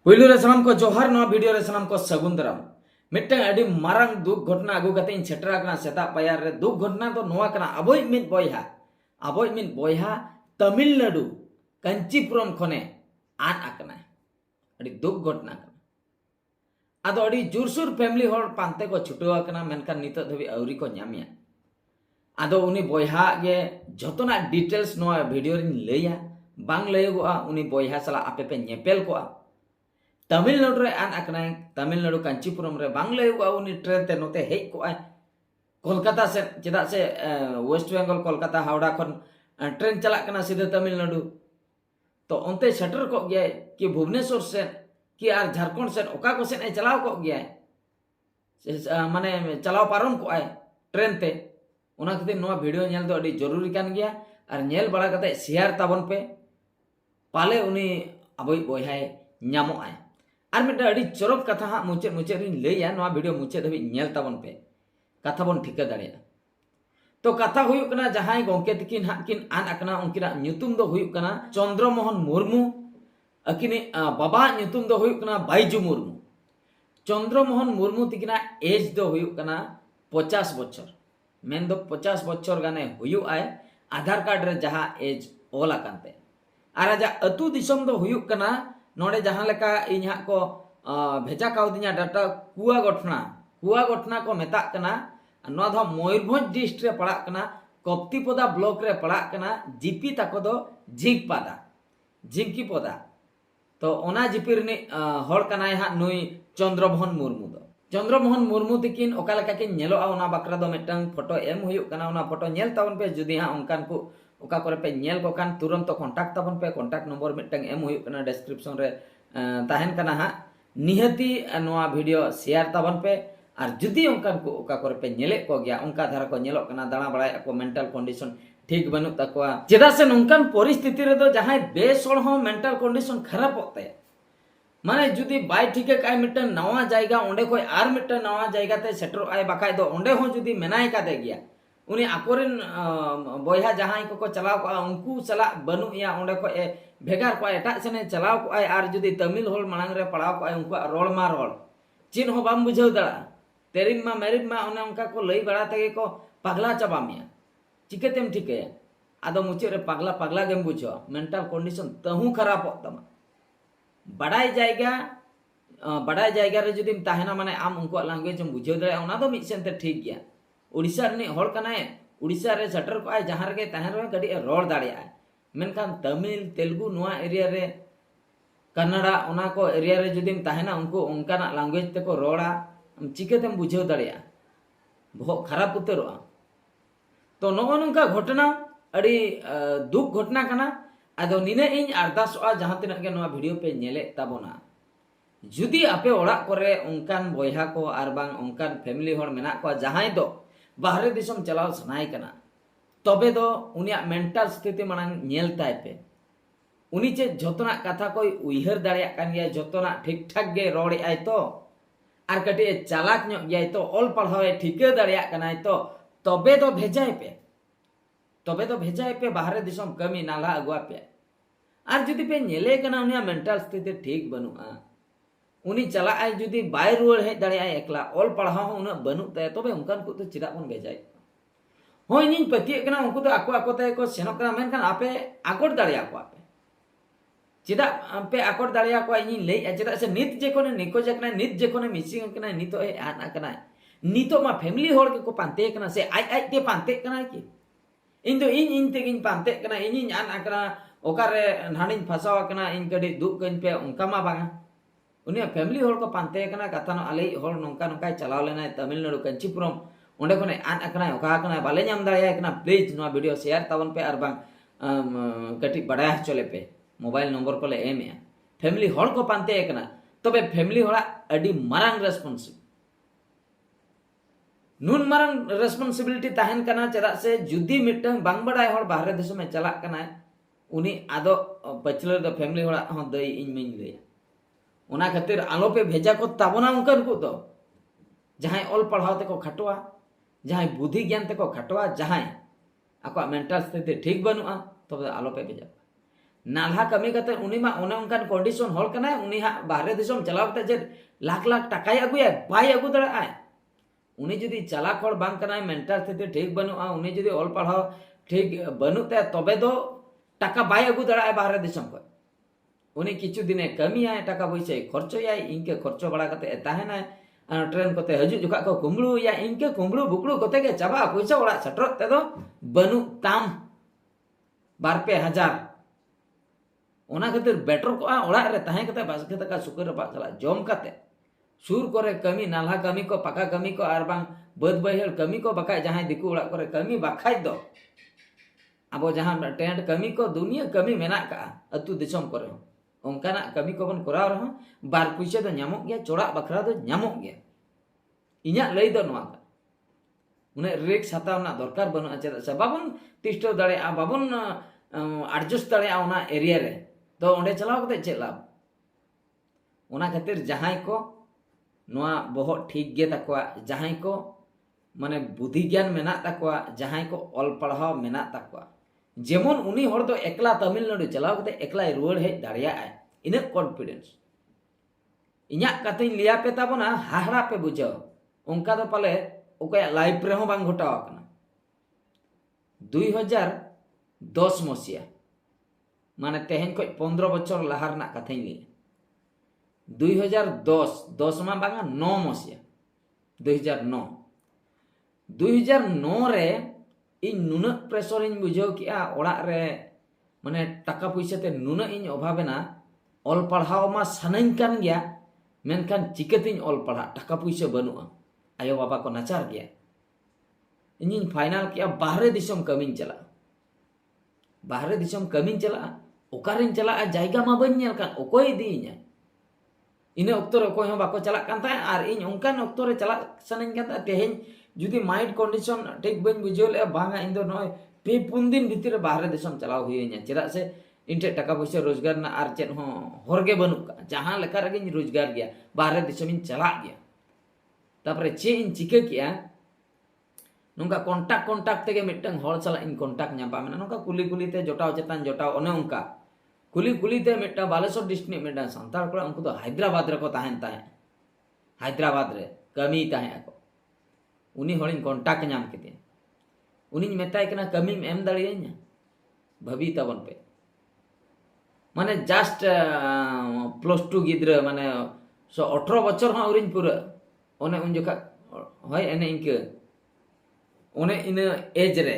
पुलू रे सलाम को जोहार नवा वीडियो रे सलाम को सगुन दराम मिट्टन अडी मारंग दुख घटना अगु कते इन सेटरा कना सेता पायार रे दुख घटना तो नोआ कना अबोय मित बोयहा तमिलनाडु कंचीपुरम खने आन आकना अडी दुख घटना कना आदो अडी जुरसुर फैमिली होर पांते को छुटवा कना मेनकान नित धबी अवरी को न्यामिया आदो उनी बोयहा गे जतोना डिटेल्स नोआ वीडियो रिन लैया बांग लैगोआ उनी बोयहा सला आपे पे नेपेल कोआ तमिलनाडु रे आन आकना तमिलनाडु कांचीपुरम रे बांग लैगोआ उनी ट्रेन ते नोते हेज कोआ कोलकाता से चेदा से वेस्ट बेंगल कोलकाता हावड़ा खन ट्रेन चला कना सीधे तमिलनाडु तो उनते सेटर को गया कि भुवनेश्वर से कि आर झारखंड से ओका को से चलाव को गया माने चलाव पारम को आए ट्रेन ते उना खातिर नोआ वीडियो नेल दो अडी जरूरी कान गया और नेल बड़ा कते शेयर ताबन पे पाले उनी अबोय बोयहाय न्यामो आए और मिट अडी चरक कथा हा मुचे रिन लैया नोआ वीडियो मुचे धबी नेल ताबन पे कथा बन ठिका दाड़िया तो कथा हुयुक कना जहां गोंके तकिन हा किन आन आकना उनकिना न्युतुम दो हुयुक कना चंद्रमोहन मुर्मू अकिनी बाबा न्युतुम दो हुयुक कना बाइजू मुर्मू चंद्रमोहन मुर्मू तकिना एज दो हुयुक कना 50 बच्चर मेन दो 50 बच्चर गाने हुयुक आय आधार कार्ड रे जहां एज ओल आकानते आर आजा अतु दिसम दो हुयुक कना नोडे जहां लेका इन्हा को भेजा काउदिया डाटा कुआ गठना को मेता कना नोआ दो मयूरभंज डिस्ट्रिक्ट रे पड़ा कना कप्तिपदा ब्लॉक रे पड़ा कना जीपी ताको दो झिंकीपदा तो ओना जीपी रे हड़ कनाय हा नुई चंद्रमोहन मुर्मू तकिन ओका लेका किन नेलो ओना बकरा दो मिटंग फोटो एम हुयुक कना ओना फोटो नेल तावन पे जुदी हा उनकान को ओका करे पे नेल को कान तुरंत कांटेक्ट तावन पे कांटेक्ट नंबर मिटंग एम हुयुक कना डिस्क्रिप्शन रे ताहेन कना हा निहती नोआ वीडियो शेयर तावन पे और जुदी उनकान को ओका करे पे नेले को गया उनका धारा को नेलो कना दाणा बड़ाय को मेंटल कंडीशन ठीक बनु तकवा चेदा से नोंकान परिस्थिति रे दो जहां बेस होड़ हो मेंटल कंडीशन खराब होते माने जुदी बाय ठीक है काय मिटन नवा जायगा ओंडे कोई आर मिटन नवा जायगा ते सेटर आय बाकाय दो ओंडे हो जुदी मेनाय का दे गया उनी आकोरेन बोयहा जहां को चलाव को उनको सला बनु या ओंडे को भेगार को एटा सेने चलाव को आय आर जुदी तमिल होल मांग रे पड़ाव को आय उनको रोल मार रोल चिन हो बाम बुझाव दड़ा तेरिन मा मेरिन मा ओने उनका को लई बड़ा तगे को पगला चाबा मिया चिकेतेम ठीक है आदो मुचे रे पगला गेम बुझो मेंटल कंडीशन तहु खराब हो तमा बड़ाई जायगा रे जुदीम ताहेना माने आम उनको लैंग्वेज हम बुझाव दरे ओना दो मिसेंते ठीक गया उड़ीसा रे हड़ कनाय उड़ीसा रे सेटर को आय जहां रे ताहेन रे गडी रोड दाड़िया मेनखान तमिल तेलुगु नोआ एरिया रे कन्नड़ा ओना को एरिया रे जुदीम ताहेना उनको उनकाना लैंग्वेज ते को रोड़ा चिकेतेम बुझाव दाड़िया बहुत खराब उतरोआ तो नो नोंका घटना अड़ी दुख घटना कना आदो निने इन अरदासोआ जहां तिना के नोआ वीडियो पे नेले ताबोना जुदी आपे ओड़ा करे उनकान बोयहा को आर बांग उनकान फैमिली होड़ मेना को जहां दो बाहरे दिसम चलाव सनाय कना तबे दो उनिया मेंटल स्थिति मांग नेल ताय पे उनी चे जतोना कथा कोई उइहर दाड़िया कान गया जतोना ठीक ठाक गे रोड़े आय तो आर कटे चालाक ᱧᱚᱜ गया तो ऑल पढ़ावे ठिका दाड़िया कनाय तो तबे तो भेजाय पे बाहरे दिसम कमी नाला अगुआ पे आर जुदी पे नेले कना उनिया मेंटल स्थिति ठीक बनुआ उनी चला आय जुदी बाय रुआर हेज दाड़िया एकला ऑल पढ़ाव उना बनु ते तबे उनकान को तो चिदा बन भेजाय होय नी पतिये कना उनको तो आको ते को सेनो कना मेनखान आपे आकोट दाड़िया को आपे चिदा पे आकोट दाड़िया को इन लई चिदा से नित जे कोने निको जे कना नित जे कोने मिसिंग कना नितो ए आना कना नितो मा फैमिली होड़ के को पांते कना से आय ते पांते कना की इन तो इन ते इन पांते कना इन आना कना ओकारे नानिन फसावा कना इन कडी दुख कइन पे उनका मा बांगा उनी फैमिली होड़ को पांते कना कथा न आले होड़ नोंका नोंका चलाव लेना तमिलनाडु कंचीपुरम ओंडे कोने आन कना ओका कना बाले नाम दाड़िया कना प्लीज नो वीडियो शेयर तावन पे आर बांग कटी बड़ा चले पे मोबाइल नंबर को ले एम फैमिली होड़ को पांते कना तबे फैमिली होड़ा अडी मारंग रेस्पॉन्सिबिलिटी ताहेन कना चेदा से जुदी मिटंग बांग बड़ाय होड़ बाहरे देश में चला कना उनी आदो बचलर दो फैमिली होड़ा हो दई इन में लैया ओना खातिर आलो पे भेजा को ताबोना उनकन को तो जहां ऑल पढ़ाव ते को खटवा जहां बुद्धि ज्ञान ते को खटवा जहां आको मेंटल स्थिति ठीक बनुआ तबे आलो पे भेजा नाल्हा कमी कते उनी मा ओने उनकान कंडीशन हॉल कना उनी हा बाहरे दिसम चलाव कते जे लाख लाख टाकाय अगुया बाय अगु दड़ा आय उनी जदी चालाक हॉल बांग कना मेंटल स्थिति ठीक बनुआ उनी जदी ऑल पढ़ाव ठीक बनुते तबे दो टाका बाय अगु दड़ा आय बाहरे दिसम को उनी किछु दिने कमी आय टाका पैसा खर्चोयाय इनके खर्चो बड़ा कते ताहेना ट्रेन कोते हजू जुका को कुंबड़ू या इनके कुंबड़ू बुकड़ू कोते के चाबा पैसा ओड़ा सटरत ते दो बनु ताम 2-3 ओना खातिर बेटर को ओड़ा रे ताहे कते बासके तका सुकर बा चला जम कते सुर करे कमी नाल्हा कमी को पका कमी को आर बांग बद बहर कमी को बकाय जहां दिकु ओड़ा करे कमी बखाय दो अब जहां टेंट कमी को दुनिया कमी मेना का अतु दिसम करे ओंकाना कमी को बन कराव रहा बार पैसा दो ᱧᱟᱢᱚᱜ गया चोड़ा बखरा दो ᱧᱟᱢᱚᱜ गया इन्या लई दो नवा का उन्हें रिक्स हताव ना दरकार बनु चेदा से बाबन तिष्टो दड़े आ बाबन एडजस्ट दड़े आ ओना एरिया रे तो ओंडे चलाव कते चे लाभ ओना खातिर जहां को नवा बहुत ठीक गे तकवा जहां को माने बुद्धि ज्ञान मेना तकवा जहां को ऑल पढ़ाव मेना तकवा जेमन उनी हर दो एकला तमिलनाडु चलाव कते एकला रुवाड़ हेज दाड़िया आय इना कॉन्फिडेंस इन्या कते लिया पे ताबना हाहरा पे बुझाओ उनका तो पाले ओकया लाइफ रे हो बांग घटाव कना 2010 मसिया माने तेहेन को 15 बछर लहार ना कथाई ली 2010 मा बांगा 9 मसिया 2009 रे इन नुना प्रेशर इन बुझाव किया ओड़ा रे माने टाका पैसा ते नुना इन अभावेना ऑल पढ़ाव मा सानाइन कान गया मेनखान चिकतिन ऑल पढ़ा टाका पैसा बनुआ आयो बाबा को नाचार गया इन फाइनल किया बाहरे दिसम कमिन चला बाहरे दिसम कमिन चला ओकारिन चला जायगा मा बन नेल कान ओकोय दी냐 इने ऑक्टर ओकोय हो बाको चला कान ता आर इन ओंकान ऑक्टर चला सनाइन कान ता तेहेन जुदी माइंड कंडीशन ठीक बन बुझो ले बांगा इन दो नय पे 4 दिन भीतर बाहरे दिसम चलाव हुइ냐 चेदा से इनटे टाका पैसा रोजगार ना आर चेन हो हरगे बनु का जहां लेका रे रोजगार गया बाहरे दिसम इन चला गया तापरे चे इन चिका किया नोंका कॉन्टैक्ट तेगे मिटंग हर चला इन कॉन्टैक्ट ᱧᱟᱯᱟ मेना नोंका कुली कुली ते जोटाव चेतान जोटाव ओने उनका कुली ते मिटा बालेश्वर डिस्ट्रिक्ट मिटा संताल कोड़ा उनको तो हैदराबाद रे को ताहेन ताहे हैदराबाद रे कमी ताहे को उनी हरिन कॉन्टैक्ट ᱧᱟम केते उनी मेताय कना कमी एम दाड़िया냐 भाभी तबन पे माने जस्ट +2 गिद्र माने 18 बछर हा उरिन पूरा ओने उन जोखा होय एने इनके ओने इन एज रे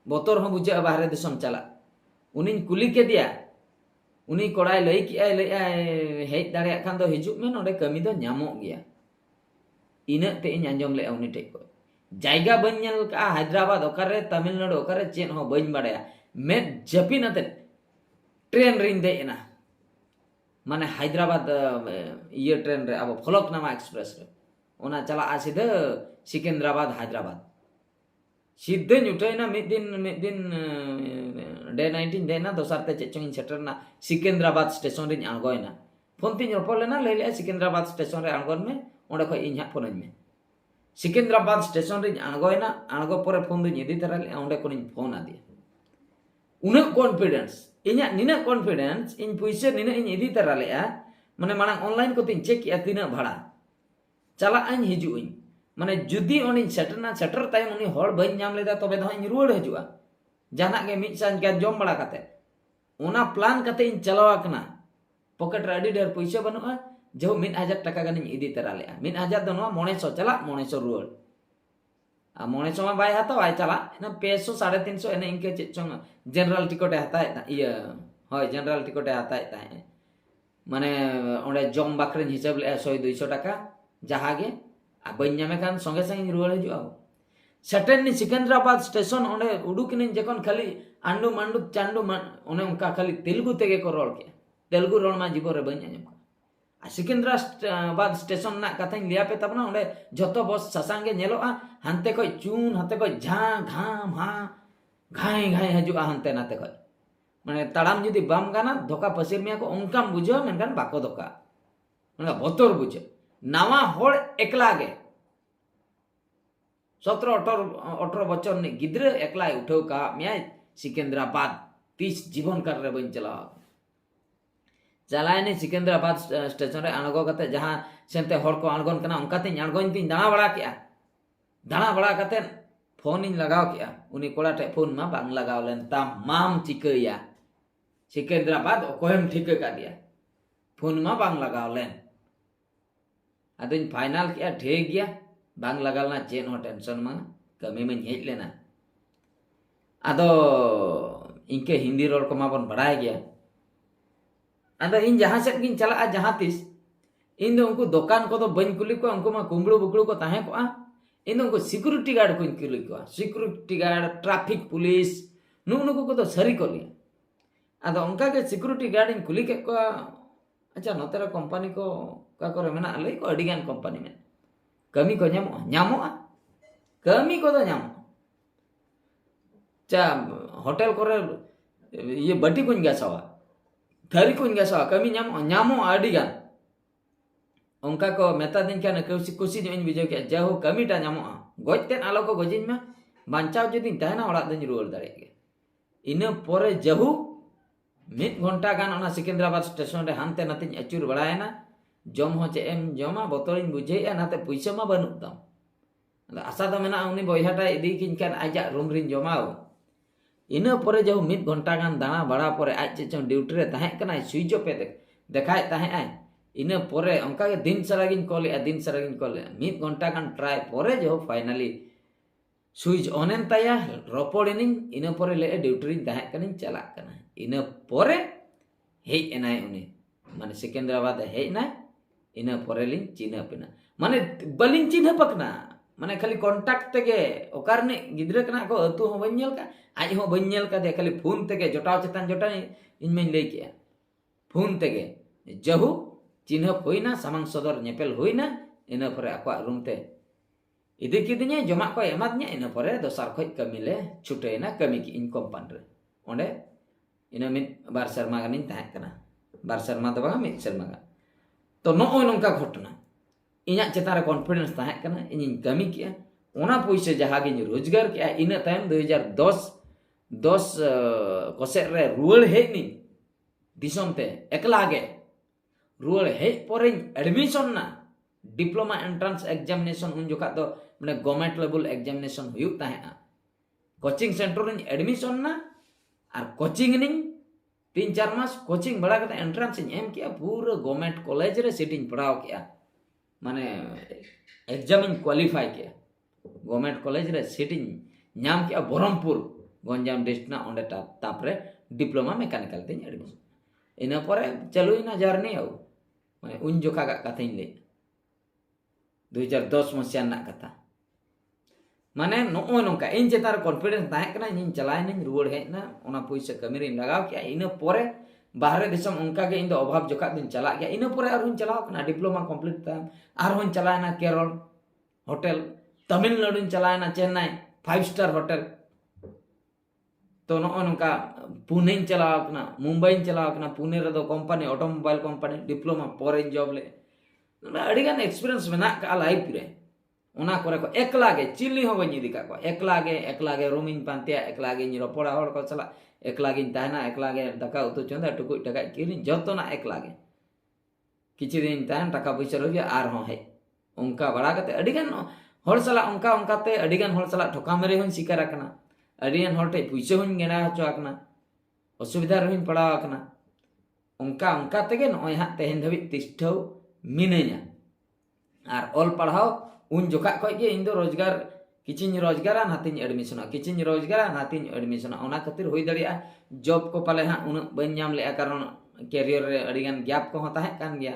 बोतर हो बुझा बाहरे दिसम चला उनी कुली के दिया उनी कोड़ाय लई किया हेज दाड़िया खान दो हिजुक में नोडे कमी दो ᱧᱟᱢᱚᱜ गया इना ते इन अंजम ले उनी टेक को जायगा बन नेल का हैदराबाद ओकारे तमिलनाडु ओकारे चेन हो बन बाड़या मे जपिन अते ट्रेन रिन देना माने हैदराबाद ये ट्रेन रे अब फलकनामा एक्सप्रेस रे ओना चला सीधे सिकंदराबाद हैदराबाद सीधे उठेना मिद दिन डे 19 देना दोसारते चेचों सेटरना सिकंदराबाद स्टेशन रे आंगोयना फोन तीन रोपड़ लेना ले ले सिकंदराबाद स्टेशन रे आंगोन में ओंडे खय इन हा फोन में सिकंदराबाद स्टेशन रे आंगोयना आंगो परे फोन दु इदी तरा ले ओंडे कोन फोन आदि उन कॉन्फिडेंस इन्या निना कॉन्फिडेंस इन पैसे निना इन इदी तरा ले माने माना ऑनलाइन को तीन चेक या तीना भाड़ा चला इन हिजु इन माने जुदी ओनी सेटर तायम उनी हर बन नाम लेदा तबे दो इन रुवाड़ हजुआ जाना के मिट सान के जम बड़ा कते ओना प्लान कते इन चलावा कना पॉकेट रे अडी ढेर पैसा बनुआ जो 1000 टाका गानी इदी तरा ले 1000 दो 900 चला 900 रुवाड़ आ 900 मा बाय हातो आय चला ना 500 350 एने इनके चोंग जनरल टिकट हताय ये होय जनरल टिकट हताय ताय माने ओंडे जम बाकरे हिसाब ले 100 200 टाका जहागे आ बन्यामे खान संगे संगे रुवाड़ हजुआ सेटेन सिकंदराबाद स्टेशन ओंडे उडुकिन जखन खाली आंडू मांडू चांडू ओने उनका खाली तेलुगु तेगे को रोल के तेलुगु रोल मा जीवन रे बन्या जम आ सिकंदराबाद स्टेशन ना कथा लिया पे तब ना ओंडे जतो बस ससांगे नेलोआ हानते को चून हानते को झा घाम हा घाई घाई हजुआ हानते नाते को माने ताड़ाम जुदी बाम गाना धोका पसिर मिया को उनकाम बुझो मेनखान बाको धोका माने बतर बुझे नावा होड़ एकला गे 17-18 बच्चों ने गिद्रे एकला उठाव का मिया सिकंदराबाद तीस जीवन काल रे बन चलाने सिकंदराबाद स्टेशन रे अणगो कते जहां सेनते हर को अणगोन कना उनकाते अणगोन तीन दाणा बड़ा के दाणा बड़ा कते फोन इन लगाव के उनी कोड़ा टे फोन मा बांग लगाव लेन तमाम चिकया सिकंदराबाद ओकोयम ठीक का दिया फोन मा बांग लगाव लेन अदिन फाइनल के ठीक गया बांग लगालना चेन हो टेंशन मा कमी में हेज लेना अदो इनके हिंदी रोड को मा बन बढ़ाय गया अदो इन जहां से गिन चला जहां तीस इन दो उनको दुकान को तो बन कुली को उनको मा कुंबड़ू बुकड़ू को ताहे को इन दो उनको सिक्योरिटी गार्ड को कुली को सिक्योरिटी गार्ड ट्रैफिक पुलिस नुनुको को तो सरी को लिया अदो उनका के सिक्योरिटी गार्ड इन कुली के को अच्छा नोतेरा कंपनी को का करे मेना लई को अडिगान कंपनी में कमी को न्यामो कमी को तो न्यामो चा होटल करे ये बटी कुन गसावा थारी कुन गसावा कमी न्यामो अडिगान उनका को मेता दिन क्या कुछ कुछ दिन बिजो के जाहो कमी टा न्यामो गजते आलो को गजिन में बांचाव जदिन तहना ओड़ा दिन रुवार दाड़े के इन पोरे जहू मिद घंटा गान ओना सिकंदराबाद स्टेशन रे हानते नाते अचुर बड़ायना जम हो चे एम जमा बोतलिन बुझेया नाते पैसा मा बनुक दाम आशा तो मेना उनी बयहाटा इदी किन कान आजा रूम रिन जमाओ इन पोरे जहू मिद घंटा गान दाना बड़ा पोरे आज चे चों ड्यूटी रे ताहे कना स्विच पे देखाय ताहे आय इन पोरे उनका के दिन सरागिन कॉल मिद घंटा गान ट्राई पोरे जहू फाइनली स्विच ऑन एन ताया रोपोडिनी इन पोरे ले ड्यूटी रिन ताहे कनिन चला कना इन पोरे हेज एनाय उनी माने सिकंदराबाद हेज ना इन पोरे लिन चिन्ह पिना माने बलिन चिन्ह पकना माने खाली कांटेक्ट तेगे ओकारने गिद्रे कना को अतु हो बन नेल का आज हो बन नेल का दे खाली फोन तेगे जोटाव चेतान जोटानी इन में लई के फोन तेगे जहू चिन्ह होइना सामांग सदर नेपेल होइना इन पोरे आको रूम ते इदि किदिने जमा को एमादने इन पोरे दोसार खय कमी ले छुटेना कमी की इन कंपनी रे ओंडे इन मिद बार शर्मा गानिन ताहे कना बार शर्मा तो बा मिद शर्मा गा तो नोय नोंका घटना इना चेतान रे कॉन्फिडेंस ताहे कना इन कमी किया ओना पैसे जहां गिन रोजगार किया इन टाइम 2010 कोसे रे रुवल हेनी दिसम ते एकला गे रुवल हे पोरे एडमिशन ना डिप्लोमा एंट्रेंस एग्जामिनेशन उन जोका तो माने गवर्नमेंट लेवल एग्जामिनेशन हुयुक ताहे कोचिंग सेंटर इन एडमिशन ना और कोचिंग निन 3-4 मास कोचिंग बड़ा करते एंट्रेंस एम किया पूरा गवर्नमेंट कॉलेज रे सीटिंग पढ़ाओ किया माने एग्जाम क्वालिफाई किया गवर्नमेंट कॉलेज रे सीटिंग नाम किया बरहमपुर गंजाम डिस्ट्रिक्ट ना ओंडे तापरे डिप्लोमा मैकेनिकल ते एडमिशन इन परे चलु इन जर्नी आउ माने उन जोखा का कथा इन ले 2010 मसिया ना कथा माने नो नोंका इन चेतार कॉन्फिडेंस ताहे कना इन चलाय निन रुवड़ हेना ओना पैसा कमी रे लगाव के इन परे बाहरे दिसम उनका के इन दो अभाव जोका दिन चला गया इन परे आर हुन चलाव कना डिप्लोमा कंप्लीट ता आर हुन चलायना केरल होटल तमिलनाडु चलायना चेन्नई 5 स्टार होटल तो नो नोंका पुणे चलाव कना मुंबई चलाव कना पुणे रे दो कंपनी ऑटोमोबाइल कंपनी डिप्लोमा परे जॉब ले अड़ी गान एक्सपीरियंस मेना का लाइफ रे ओना करे को एकला गे चिल्ली हो बनी दिका को एकला गे रूमिन पांते एकला गे रोपड़ा हड़ को चला एकला गे ताहना एकला गे दका उतु चंदा टुकुई टका किरिन जतो ना एकला गे किछि दिन ताहन टका पैसा रोगे आर हो है उनका बड़ा कते अड़ी गान हड़ सला उनका उनकाते अड़ी गान हड़ सला ठोका मेरे हुन शिकार आकना अड़ी गान हड़ टे पैसा हुन गेना हचो आकना असुविधा रहिन पड़ा आकना उनका उनका तेगे नय हा तेहन धबि तिष्ठौ मिनेया आर ऑल पढ़ाओ उन जोखा खय के इन दो रोजगार किचिन रोजगारा नातिन एडमिशन किचिन रोजगारा नातिन एडमिशन ओना खातिर होई दड़िया जॉब को पाले हां उन बन नाम ले कारण कैरियर रे अडिगान गैप को होता है कान गया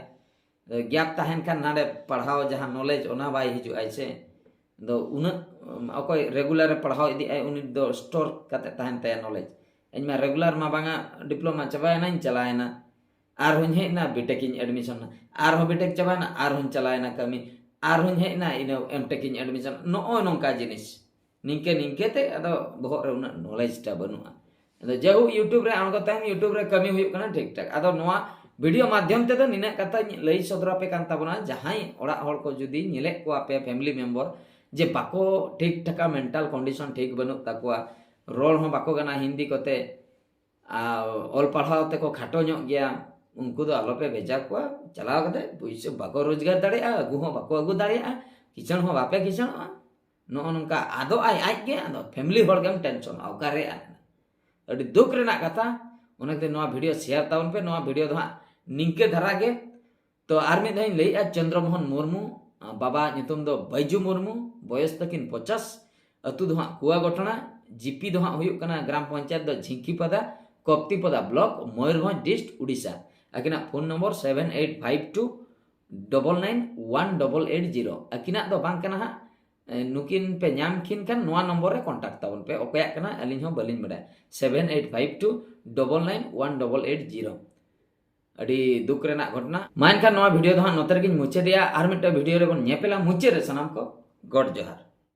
गैप ताहन खान नाडे पढ़ाओ जहां नॉलेज ओना बाय हिजु आइसे दो उन अकोय रेगुलर पढ़ाओ इदी आई उन दो स्टोर काते ताहन ते नॉलेज इनमा रेगुलर मा बांगा डिप्लोमा चबायना इन चलायना आर हुन हेना बीटेक इन एडमिशन आर हो बीटेक चबायना आर हुन चलायना कमी आर हुन हेना इन एमटेक इन एडमिशन नो नोंका जिनिस निंके निंके ते अदो बहो रे उना नॉलेज ता बनुआ अदो जेहु यूट्यूब रे आंगो ताम यूट्यूब रे कमी हुयु कना ठीक ठाक अदो नोआ वीडियो माध्यम ते दो निना कथा लई सदरा पे कान ताबना जहाई ओड़ा हड़ को जुदी निले को आपे फैमिली मेंबर जे बाको ठीक ठाका मेंटल कंडीशन ठीक बनु ताकुआ रोल हो बाको गाना हिंदी कोते ᱚᱞ ᱯᱟᱲᱦᱟᱣ ᱛᱮᱠᱚ ᱠᱷᱟᱴᱚ ᱧᱚᱜ ᱜᱮᱭᱟ ᱩᱱᱠᱩ ᱫᱚ ᱟᱞᱚᱯᱮ ᱵᱷᱮᱡᱟ ᱠᱚᱣᱟ ᱪᱟᱞᱟᱣ ᱠᱟᱛᱮ ᱯᱩᱭᱥᱟᱹ ᱵᱟᱠᱚ ᱨᱳᱡᱽᱜᱟᱨ ᱫᱟᱲᱮᱭᱟᱜᱼᱟ ᱟᱹᱜᱩ ᱦᱚᱸ ᱵᱟᱠᱚ ᱟᱹᱜᱩ ᱫᱟᱲᱮᱭᱟᱜᱼᱟ ᱠᱤᱥᱟᱹᱬ ᱦᱚᱸ ᱵᱟᱯᱮ ᱠᱤᱥᱟᱹᱬᱚᱜᱼᱟ ᱱᱚᱜᱼᱚ ᱱᱚᱝᱠᱟ ᱟᱫᱚ ᱟᱡ ᱜᱮ ᱟᱫᱚ ᱯᱷᱮᱢᱤᱞᱤ ᱦᱚᱲ ᱜᱮᱢ ᱴᱮᱱᱥᱚᱱ ᱚᱠᱟᱨᱮ ᱟᱹᱰᱤ ᱫᱩᱠ ᱨᱮᱱᱟᱜ ᱠᱟᱛᱷᱟ ᱚᱱᱟᱛᱮ ᱱᱚᱣᱟ ᱵᱷᱤᱰᱤᱭᱳ শেয়ার ᱛᱟᱵᱚᱱ ᱯᱮ ᱱᱚᱣᱟ ᱵᱷᱤᱰᱤᱭᱳ ᱫᱚ ᱦᱟᱸᱜ ᱱᱤᱝᱠᱟᱹ ᱫᱷᱟᱨᱟ ᱜᱮ ᱛᱚ ᱟᱨ ᱢᱤᱫ ᱫᱷᱟᱣ ᱤᱧ ᱞᱟᱹᱭᱮᱜᱼᱟ ᱪᱚᱱᱫᱨᱚᱢᱳᱦᱚᱱ ᱢᱩᱨᱢᱩ ᱵᱟᱵᱟ ᱧᱩᱛᱩᱢ ᱫᱚ ᱵᱟᱹᱭᱡᱩ ᱢᱩᱨᱢᱩ ᱵᱚᱭᱚᱥ ᱛᱟᱹᱠᱤᱱ 50 ᱟᱹᱛᱩ ᱫᱚ ᱦᱟᱸᱜ ᱠᱩᱣᱟᱜᱚᱴᱷᱚᱱᱟ ᱡᱤᱯᱤ ᱫᱚ ᱦᱟᱸᱜ ᱦᱩᱭᱩᱜ ᱠᱟᱱᱟ গ্রাম পঞ্চায়েত ᱫᱚ ঝিঙ্কিপাদা কপ্তিপদা ব্লক ময়ূরভঞ্জ ডিস্ট্রিক্ট উড়িষ্যা আকিনাᱜ ফোন নম্বর 7852991880 আকিনাᱜ ᱫᱚ ᱵᱟᱝ ᱠᱟᱱᱟ ᱦᱟᱸᱜ नुकिन पे नाम खिन खान नोआ नंबर रे कॉन्टैक्ट ताबन पे ओकया कना अलिन हो बलिन बडा 7852991880 अडी दुख रेना घटना मान खान नोआ वीडियो दो हां नोतर गिन मुचे दिया आर मिटा वीडियो रे बन नेपेला मुचे रे सनाम को गॉड जोहार।